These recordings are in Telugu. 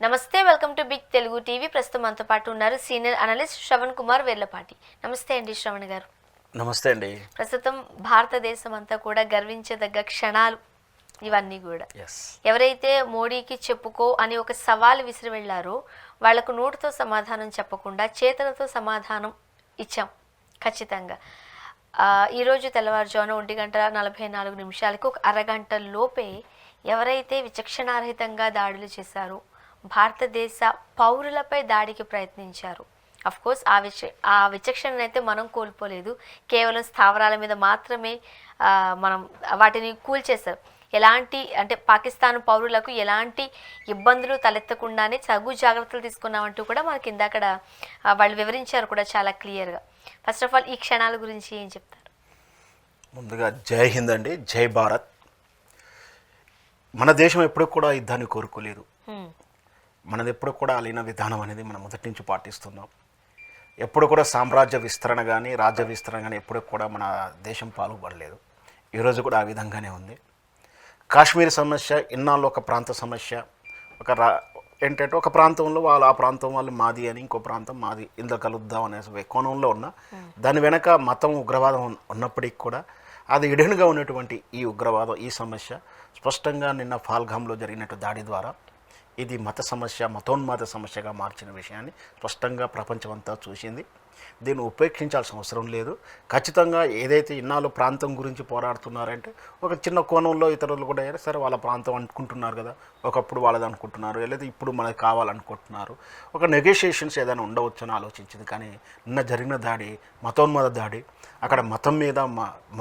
నమస్తే, welcome to big Telugu TV. ప్రస్తుతం మనతో పాటు ఉన్నారు సీనియర్ అనలిస్ట్ శ్రవణ్ కుమార్ వెర్లపాటి. నమస్తే అండి శ్రవణ్ గారు. నమస్తే అండి. ప్రస్తుతం భారతదేశం అంతా కూడా గర్వించదగ్గ క్షణాలు ఇవన్నీ కూడా. ఎవరైతే మోడీకి చెప్పుకో అని ఒక సవాల్ విసిరి వెళ్ళారో వాళ్లకు నోటితో సమాధానం చెప్పకుండా చేతులతో సమాధానం ఇచ్చాం ఖచ్చితంగా. ఈరోజు తెల్లవారుజామున 1:44 ఒక అరగంట లోపే ఎవరైతే విచక్షణారహితంగా దాడులు చేశారో, భారతదేశ పౌరులపై దాడికి ప్రయత్నించారు. కోర్స్ ఆ విచక్షణను అయితే మనం కోల్పోలేదు. కేవలం స్థావరాల మీద మాత్రమే మనం వాటిని కూల్చేశారు. ఎలాంటి అంటే పాకిస్తాన్ పౌరులకు ఎలాంటి ఇబ్బందులు తలెత్తకుండానే తగు జాగ్రత్తలు తీసుకున్నామంటూ కూడా మనకి ఇందాక వాళ్ళు వివరించారు కూడా చాలా క్లియర్గా. ఫస్ట్ ఆఫ్ ఆల్ ఈ క్షణాల గురించి ఏం చెప్తారు? ముందుగా జై హింద్ అండి, జై భారత్. మన దేశం ఎప్పుడు కూడా యుద్ధాన్ని కోరుకోలేదు. మనది ఎప్పుడు కూడా అలీన విధానం అనేది మనం మొదటి నుంచి పాటిస్తున్నాం. ఎప్పుడు కూడా సామ్రాజ్య విస్తరణ కానీ రాజ్య విస్తరణ కానీ ఎప్పుడు కూడా మన దేశం పాల్గొనలేదు. ఈరోజు కూడా ఆ విధంగానే ఉంది. కాశ్మీర్ సమస్య ఇన్నాళ్ళు ఒక ప్రాంత సమస్య, ఏంటంటే ఒక ప్రాంతంలో వాళ్ళు ఆ ప్రాంతం వాళ్ళు మాది అని, ఇంకో ప్రాంతం మాది, ఇందులో కలుద్దాం అనే కోణంలో ఉన్న దాని వెనక మతం ఉగ్రవాదం ఉన్నప్పటికీ కూడా అది ఇడనుగా ఉన్నటువంటి ఈ ఉగ్రవాదం, ఈ సమస్య స్పష్టంగా నిన్న పాల్గామ్లో జరిగినట్టు దాడి ద్వారా ఇది మత సమస్య, మతోన్మాద సమస్యగా మార్చిన విషయాన్ని స్పష్టంగా ప్రపంచమంతా చూసింది. దీన్ని ఉపేక్షించాల్సిన అవసరం లేదు. ఖచ్చితంగా ఏదైతే ఇన్నాళ్ళు ప్రాంతం గురించి పోరాడుతున్నారంటే ఒక చిన్న కోణంలో ఇతరులు కూడా సరే వాళ్ళ ప్రాంతం అనుకుంటున్నారు కదా, ఒకప్పుడు వాళ్ళది అనుకుంటున్నారు, లేదా ఇప్పుడు మనకి కావాలనుకుంటున్నారు, ఒక నెగోషియేషన్స్ ఏదైనా ఉండవచ్చు అని ఆలోచించింది. కానీ నిన్న జరిగిన దాడి మతోన్మాద దాడి. అక్కడ మతం మీద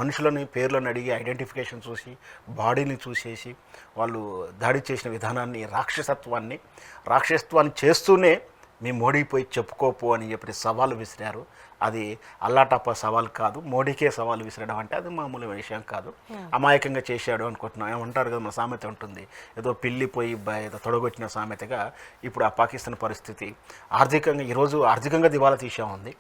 మనుషులని పేర్లను అడిగి ఐడెంటిఫికేషన్ చూసి బాడీని చూసేసి వాళ్ళు దాడి చేసిన విధానాన్ని, రాక్షసత్వాన్ని చేస్తూనే మీ మోడీ పోయి చెప్పుకోపో అని చెప్పి సవాలు విసిరారు. అది అల్లాటప్ప సవాల్ కాదు, మోడీకే సవాలు విసిరడం అంటే అది మామూలు విషయం కాదు. అమాయకంగా చేశాడు అనుకుంటున్నాం. ఏమంటారు కదా, మన సామెత ఉంటుంది, ఏదో పిల్లి పోయి ఏదో తొడగొట్టిన సామెతగా ఇప్పుడు ఆ పాకిస్తాన్ పరిస్థితి ఆర్థికంగా ఈరోజు ఆర్థికంగా దివాలా తీసే ఉంది.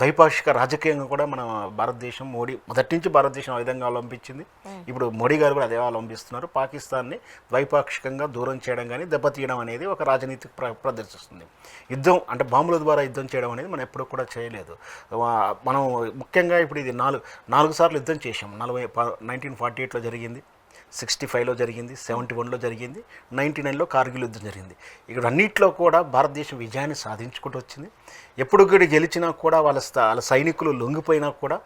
ద్వైపాక్షిక రాజకీయంగా కూడా మన భారతదేశం మోడీ మొదటి నుంచి భారతదేశం ఆ విధంగా అవలంబించింది. ఇప్పుడు మోడీ గారు కూడా అదే అవలంబిస్తున్నారు. పాకిస్తాన్ని ద్వైపాక్షికంగా దూరం చేయడం కానీ దెబ్బతీయడం అనేది ఒక రాజనీతి ప్రదర్శిస్తుంది. యుద్ధం అంటే బాంబుల ద్వారా యుద్ధం చేయడం అనేది మనం ఎప్పుడూ కూడా చేయలేదు. మనం ముఖ్యంగా ఇప్పుడు ఇది నాలుగు సార్లు యుద్ధం చేసాం. 1948లో జరిగింది, 65లో జరిగింది, 71లో జరిగింది, 99లో కార్గిల్ యుద్ధం జరిగింది. ఇక్కడ అన్నింటిలో కూడా భారతదేశం విజయాన్ని సాధించుకుంటూ వచ్చింది. ఎప్పుడు కూడా గెలిచినా కూడా వాళ్ళ సైనికులు లొంగిపోయినా కూడా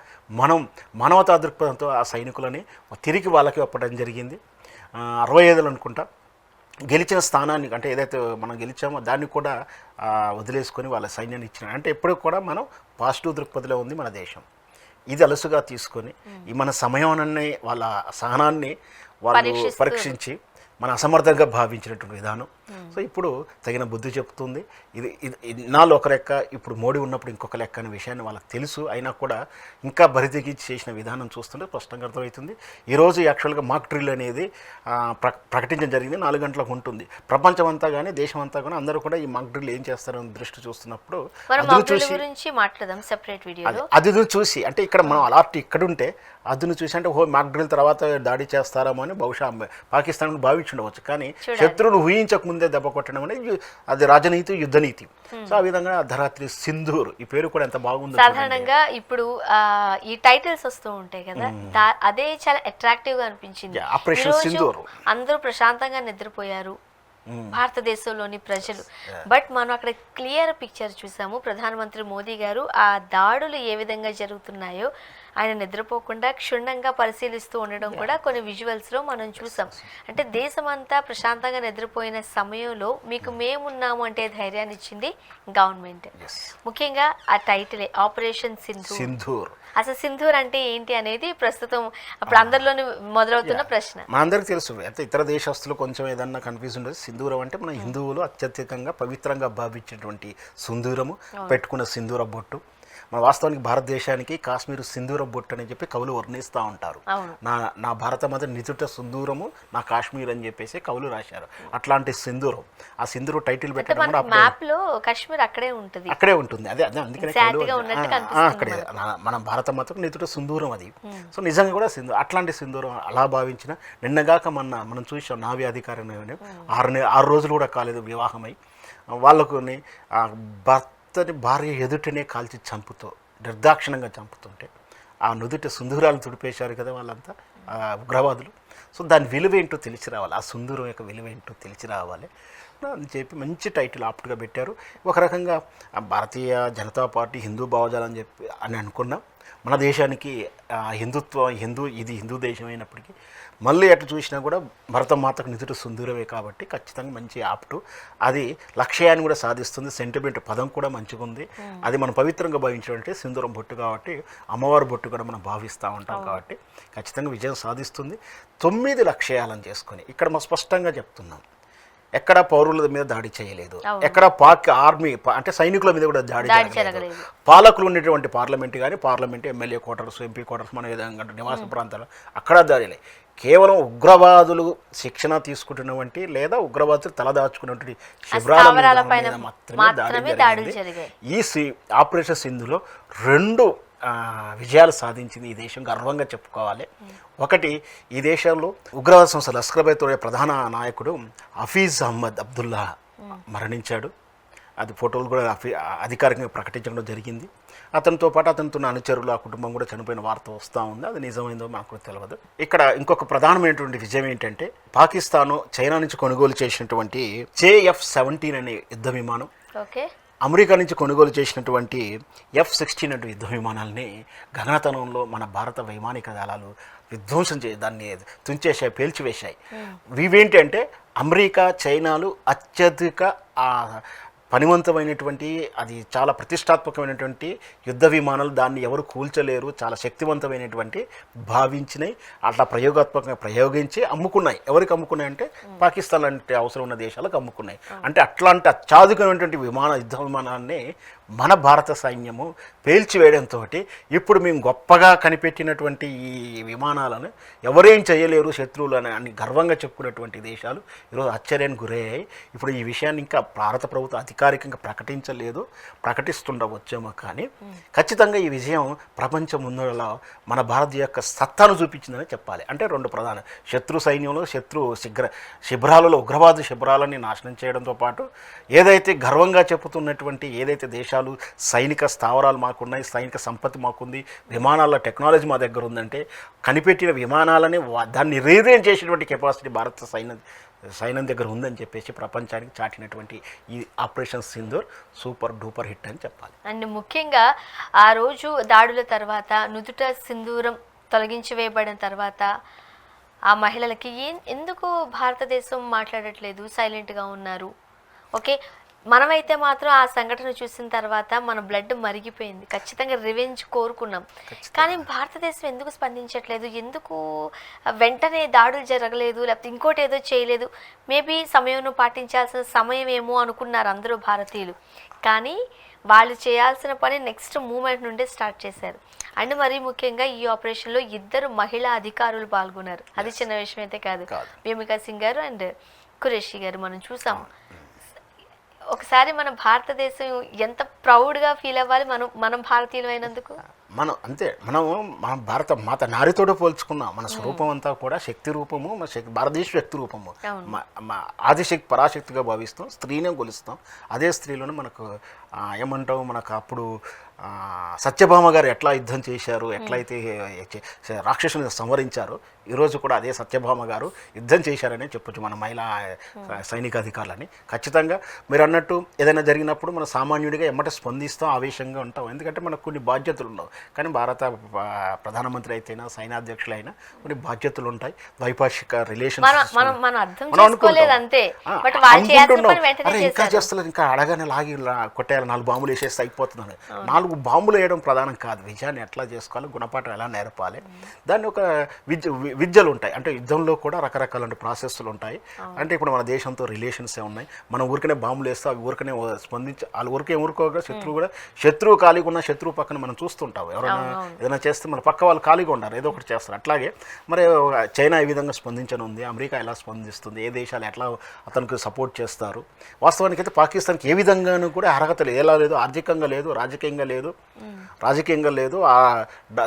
మనం మానవతా దృక్పథంతో ఆ సైనికులని తిరిగి వాళ్ళకి ఇవ్వడం జరిగింది. 65 అనుకుంటా గెలిచిన స్థానాన్ని, అంటే ఏదైతే మనం గెలిచామో దాన్ని కూడా వదిలేసుకొని వాళ్ళ సైన్యాన్ని ఇచ్చిన, అంటే ఎప్పుడు కూడా మనం పాజిటివ్ దృక్పథంలో ఉంది మన దేశం. ఇది అలసుగా తీసుకొని ఈ మన సమయాన్ని, వాళ్ళ సహనాన్ని వాళ్ళు పరీక్షించి మన అసమర్థంగా భావించినటువంటి విధానం. సో ఇప్పుడు తగిన బుద్ధి చెప్తుంది. ఇది ఇన్నాళ్ళు ఒక లెక్క, ఇప్పుడు మోడీ ఉన్నప్పుడు ఇంకొక లెక్క అనే విషయాన్ని వాళ్ళకి తెలుసు. అయినా కూడా ఇంకా బరితెగించి చేసిన విధానం చూస్తుంటే స్పష్టంగా అర్థమవుతుంది. ఈరోజు యాక్చువల్గా మాక్ డ్రిల్ అనేది ప్రకటించడం జరిగింది. 4 గంటలకు ఉంటుంది. ప్రపంచం అంతా కానీ దేశం అంతా కానీ అందరూ కూడా ఈ మాక్ డ్రిల్ ఏం చేస్తారని దృష్టి చూస్తున్నప్పుడు అది చూసి అంటే ఇక్కడ మనం అలాంటి ఇక్కడ ఉంటే అదును చూసి అంటే మాక్ డ్రిల్ తర్వాత దాడి చేస్తారేమో అని బహుశా పాకిస్తాన్ భావించుండవచ్చు. కానీ శత్రువును ఊహించక ముందే దెబ్బ కొట్టడం అనేది అది రాజనీతి, యుద్ధనీతి. సో ఆ విధంగా అర్ధరాత్రి సింధూర్, ఈ పేరు కూడా ఎంత బాగుంది. సాధారణంగా ఇప్పుడు ఈ టైటిల్స్ వస్తూ ఉంటాయి కదా, అదే చాలా అట్రాక్టివ్ గా అనిపించింది. ఆపరేషన్ సింధూర్. అందరూ ప్రశాంతంగా నిద్రపోయారు భారతదేశంలోని ప్రజలు. బట్ మనం అక్కడ క్లియర్ పిక్చర్ చూసాము. ప్రధానమంత్రి మోదీ గారు ఆ దాడులు ఏ విధంగా జరుగుతున్నాయో ఆయన నిద్రపోకుండా క్షుణ్ణంగా పరిశీలిస్తూ ఉండడం కూడా కొన్ని విజువల్స్లో మనం చూసాం. అంటే దేశమంతా ప్రశాంతంగా నిద్రపోయిన సమయంలో మీకు మేమున్నాము అంటే ధైర్యాన్ని ఇచ్చింది గవర్నమెంట్. ముఖ్యంగా ఆ టైటిలే ఆపరేషన్ సింధూర్. అసలు సింధూర్ అంటే ఏంటి అనేది ప్రస్తుతం అప్పుడు అందరిలోని మొదలవుతున్న ప్రశ్న. మనందరికీ తెలుసు. అయితే ఇతర దేశస్తులు కొంచెం ఏదన్నా కన్ఫ్యూజ్ ఉండదు. సింధూరం అంటే మన హిందువులు అత్యధికంగా పవిత్రంగా భావించేటువంటి సింధూరము, పెట్టుకున్న సింధూర బొట్టు. మన వాస్తవానికి భారతదేశానికి కాశ్మీర్ సింధూరం బొట్టు అని చెప్పి కవులు వర్ణిస్తూ ఉంటారు. నా భారత మాత నిజుట సింధూరము నా కాశ్మీర్ అని చెప్పేసి కవులు రాశారు. అట్లాంటి సింధూరం, ఆ సింధూరు టైటిల్ పెట్టడం కూడా మ్యాప్ లో కాశ్మీర్ అక్కడే ఉంటుంది. అదే అందుకనే అక్కడే మన భారత మాతకు నిజుట సింధూరం అది. సో నిజంగా కూడా అట్లాంటి సింధూరం అలా భావించిన నిన్నగాక మనం చూసాం నావీ అధికారిని 6 రోజులు కూడా కాలేదు వివాహమై వాళ్ళకు భర్తని భార్య ఎదుటనే కాల్చి నిర్దాక్షిణంగా చంపుతుంటే ఆ నుదుట సింధూరాలు తుడిపేశారు కదా వాళ్ళంతా ఉగ్రవాదులు. సో దాని విలువ ఏంటో తెలిసి రావాలి, ఆ సింధూరం యొక్క విలువ ఏంటో తెలిసి రావాలి అని చెప్పి మంచి టైటిల్ ఆప్ట్గా పెట్టారు. ఒక రకంగా భారతీయ జనతా పార్టీ హిందూ భావజాలం అని అనుకున్నాం. మన దేశానికి ఇది హిందూ దేశం అయినప్పటికీ మళ్ళీ ఎట్లా చూసినా కూడా భరతమాతకు నిజుట సింధూరమే కాబట్టి ఖచ్చితంగా మంచి ఆప్టు. అది లక్ష్యాన్ని కూడా సాధిస్తుంది. సెంటిమెంట్ పదం కూడా మంచిగా ఉంది. అది మనం పవిత్రంగా భావించాలంటే సింధూరం బొట్టు కాబట్టి అమ్మవారి బొట్టు కూడా మనం భావిస్తూ ఉంటాం కాబట్టి ఖచ్చితంగా విజయం సాధిస్తుంది. 9 లక్ష్యాలను చేసుకొని ఇక్కడ మనం స్పష్టంగా చెప్తున్నాం, ఎక్కడ పౌరుల మీద దాడి చేయలేదు, ఎక్కడ పాక్ ఆర్మీ అంటే సైనికుల మీద కూడా దాడి చేయలేదు. పాలకులు ఉండేటువంటి parliament MLA quarters, MP quarters, మన విధంగా నివాస ప్రాంతాలు అక్కడ దాడిలే. కేవలం ఉగ్రవాదులు శిక్షణ తీసుకుంటున్నటువంటి లేదా ఉగ్రవాదులు తలదాచుకున్నటువంటి శిబిరాల మీద మాత్రమే దాడి జరిగింది. ఈ ఆపరేషన్ సింధులో 2 విజయాలు సాధించింది ఈ దేశం, గర్వంగా చెప్పుకోవాలి. ఒకటి, ఈ దేశంలో ఉగ్రవాద సంస్థ లష్కర్-ఏ-తోయిబా ప్రధాన నాయకుడు హఫీజ్ అహ్మద్ అబ్దుల్లా మరణించాడు. అది ఫోటోలు కూడా అధికారికంగా ప్రకటించడం జరిగింది. అతనితో పాటు అతనితో అనుచరులు, ఆ కుటుంబం కూడా చనిపోయిన వార్త వస్తూ ఉంది. అది నిజమైందో మనకు తెలియదు. ఇక్కడ ఇంకొక ప్రధానమైనటువంటి విజయం ఏంటంటే పాకిస్తాను చైనా నుంచి కొనుగోలు చేసినటువంటి JF-17 అనే యుద్ధ విమానం, అమెరికా నుంచి కొనుగోలు చేసినటువంటి F-16 అనే యుద్ధ విమానాలని గగనతలంలో మన భారత వైమానిక దళాలు విధ్వంసం దాన్ని తుంచేశాయి, పేల్చివేశాయి. ఇవేంటి అంటే అమెరికా, చైనాలు అత్యధిక పనివంతమైనటువంటి, అది చాలా ప్రతిష్టాత్మకమైనటువంటి యుద్ధ విమానాలు, దాన్ని ఎవరు కూల్చలేరు, చాలా శక్తివంతమైనటువంటి భావించినాయి. అట్లా ప్రయోగాత్మకంగా ప్రయోగించి అమ్ముకున్నాయి. ఎవరికి అమ్ముకున్నాయి అంటే పాకిస్తాన్ లాంటి అవసరం ఉన్న దేశాలకు అమ్ముకున్నాయి. అంటే అట్లాంటి అత్యాధునికమైనటువంటి యుద్ధ విమానాన్ని మన భారత సైన్యము పేల్చివేయడంతో ఇప్పుడు మేము గొప్పగా కనిపెట్టినటువంటి ఈ విమానాలను ఎవరేం చేయలేరు శత్రువులు అని గర్వంగా చెప్పుకున్నటువంటి దేశాలు ఈరోజు ఆశ్చర్యానికి గురయ్యాయి. ఇప్పుడు ఈ విషయాన్ని ఇంకా భారత ప్రభుత్వం అధికారికంగా ప్రకటించలేదు, ప్రకటిస్తుండవచ్చేమో. కానీ ఖచ్చితంగా ఈ విజయం ప్రపంచం ముందులో మన భారత యొక్క సత్తాను చూపించిందని చెప్పాలి. అంటే 2 ప్రధాన శత్రు సైన్యంలో శిబిరాలలో ఉగ్రవాద శిబిరాలని నాశనం చేయడంతో పాటు ఏదైతే గర్వంగా చెప్పుతున్నటువంటి ఏదైతే దేశాలు సైనిక స్థావరాలు మాకున్నాయి, సైనిక సంపత్తి మాకుంది, విమానాల టెక్నాలజీ మా దగ్గర ఉందంటే కనిపెట్టిన విమానాలని దాన్ని రీరేంజ్ చేసేటువంటి కెపాసిటీ భారత సైన్యం దగ్గర ఉందని చెప్పేసి ప్రపంచానికి చాటినటువంటి ఈ operation Sindoor super duper hit అని చెప్పాలి. అండ్ ముఖ్యంగా ఆ రోజు దాడుల తర్వాత నుదుట సింధూరం తొలగించి వేయబడిన తర్వాత ఆ మహిళలకి ఎందుకు భారతదేశం మాట్లాడట్లేదు, సైలెంట్గా ఉన్నారు? ఓకే, మనమైతే మాత్రం ఆ సంఘటన చూసిన తర్వాత మన బ్లడ్ మరిగిపోయింది, ఖచ్చితంగా రివెంజ్ కోరుకున్నాం. కానీ భారతదేశం ఎందుకు స్పందించట్లేదు? ఎందుకు వెంటనే దాడులు జరగలేదు, లేకపోతే ఇంకోటి ఏదో చేయలేదు? మేబీ సమయం పాటించాల్సిన సమయం ఏమో అనుకున్నారు అందరూ భారతీయులు. కానీ వాళ్ళు చేయాల్సిన పని నెక్స్ట్ మూమెంట్ నుండే స్టార్ట్ చేశారు. అండ్ మరీ ముఖ్యంగా ఈ ఆపరేషన్లో 2 మహిళా అధికారులు పాల్గొన్నారు. అది చిన్న విషయం అయితే కాదు. భూమికా సింగ్ గారు అండ్ ఖురేషి గారు మనం చూసాము. ఒకసారి మన భారతదేశం ఎంత ప్రౌడ్గా ఫీల్ అవ్వాలి మనం భారతీయులు అయినందుకు. మనం భారత మాత నారితోడు పోల్చుకున్నాం. మన స్వరూపం అంతా కూడా శక్తి రూపము, భారతదేశ శక్తి రూపము. ఆదిశక్తి పరాశక్తిగా భావిస్తాం, స్త్రీనే కొలుస్తాం. అదే స్త్రీలోనే మనకు ఏమంటాం, మనకు అప్పుడు సత్యభామ గారు ఎట్లా యుద్ధం చేశారు, ఎట్లయితే రాక్షసుని సంవరించారో ఈరోజు కూడా అదే సత్యభామ గారు యుద్ధం చేశారని చెప్పొచ్చు మన మహిళా సైనిక అధికారులని. ఖచ్చితంగా మీరు అన్నట్టు ఏదైనా జరిగినప్పుడు మన సామాన్యుడిగా ఎమ్మట స్పందిస్తాం, ఆవేశంగా ఉంటాం. ఎందుకంటే మనకు కొన్ని బాధ్యతలు ఉండవు. కానీ భారత ప్రధానమంత్రి అయితేనా సైనాధ్యక్షులు అయినా కొన్ని బాధ్యతలు ఉంటాయి, ద్వైపాక్షిక రిలేషన్స్ అనుకుంటున్నాం. ఇంకా చేస్తలేదు, ఇంకా అడగానే లాగి కొట్టేయాలి చేయాలి, 4 బాంబులు వేసేస్తే అయిపోతుంది. 4 బాంబులు వేయడం ప్రధానం కాదు, విజయాన్ని ఎట్లా చేసుకోవాలి, గుణపాఠం ఎలా నేర్పాలి, దాన్ని ఒక విద్యలు ఉంటాయి. అంటే యుద్ధంలో కూడా రకరకాల ప్రాసెస్లు ఉంటాయి. అంటే ఇప్పుడు మన దేశంతో రిలేషన్స్ ఉన్నాయి, మనం ఊరికనే బాంబులు వేస్తే అవి ఊరికనే స్పందించి వాళ్ళు ఊరుకోగా శత్రువు ఖాళీగా ఉన్న శత్రువు పక్కన మనం చూస్తుంటాం. ఎవరైనా ఏదైనా చేస్తే మన పక్క వాళ్ళు ఖాళీగా ఉన్నారు, ఏదో ఒకటి చేస్తారు. అట్లాగే మరి చైనా ఏ విధంగా స్పందించనుంది, అమెరికా ఎలా స్పందిస్తుంది, ఏ దేశాలు ఎట్లా అతనికి సపోర్ట్ చేస్తారు. వాస్తవానికి అయితే పాకిస్తాన్కి ఏ విధంగానూ కూడా అర్హత లేదు, ఎలా లేదు, ఆర్థికంగా లేదు, రాజకీయంగా లేదు,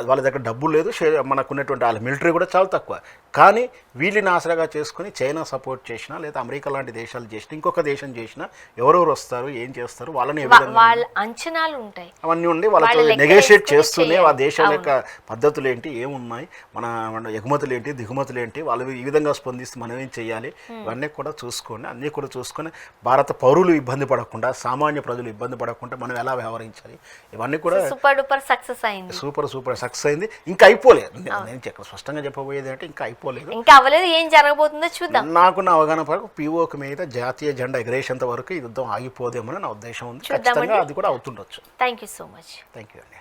వాళ్ళ దగ్గర డబ్బులు లేదు, మనకున్నటువంటి వాళ్ళ మిలిటరీ కూడా చాలా తక్కువ. కానీ వీళ్ళని ఆసరాగా చేసుకుని చైనా సపోర్ట్ చేసినా లేదా అమెరికా లాంటి దేశాలు చేసినా ఇంకొక దేశం చేసినా ఎవరెవరు వస్తారు, ఏం చేస్తారు, వాళ్ళని వాళ్ళ అంచనాలు ఉంటాయి, అవన్నీ ఉండి వాళ్ళతో నెగోషియేట్ చేస్తూనే ఆ దేశాల యొక్క పద్ధతులు ఏంటి, ఏమున్నాయి, మన ఎగుమతులు ఏంటి, దిగుమతులు ఏంటి, వాళ్ళు ఈ విధంగా స్పందిస్తే మనం ఏం చేయాలి, ఇవన్నీ కూడా చూసుకొని భారత పౌరులు ఇబ్బంది పడకుండా, సామాన్య ప్రజలు ఇబ్బంది పడకుండా మనం ఎలా వ్యవహరించాలి, ఇవన్నీ కూడా సూపర్ సక్సెస్ అయింది. సూపర్ సక్సెస్ అయింది. ఇంకా అయిపోలేదు, నేను స్పష్టంగా చెప్పబోయేది అంటే ఇంకా అయిపోలేదు, ఇంకా అవ్వలేదు, ఏం జరగబోతుందో చూద్దాం. నాకున్న అవగాహన వరకు పిఓకి మీద జాతీయ జెండా ఎగరేసేంత వరకు ఈ యుద్ధం ఆగిపోదేమో నా ఉద్దేశం ఉంది. ఖచ్చితంగా అది కూడా అవుతుండొచ్చు. Thank you so much. Thank you అండి.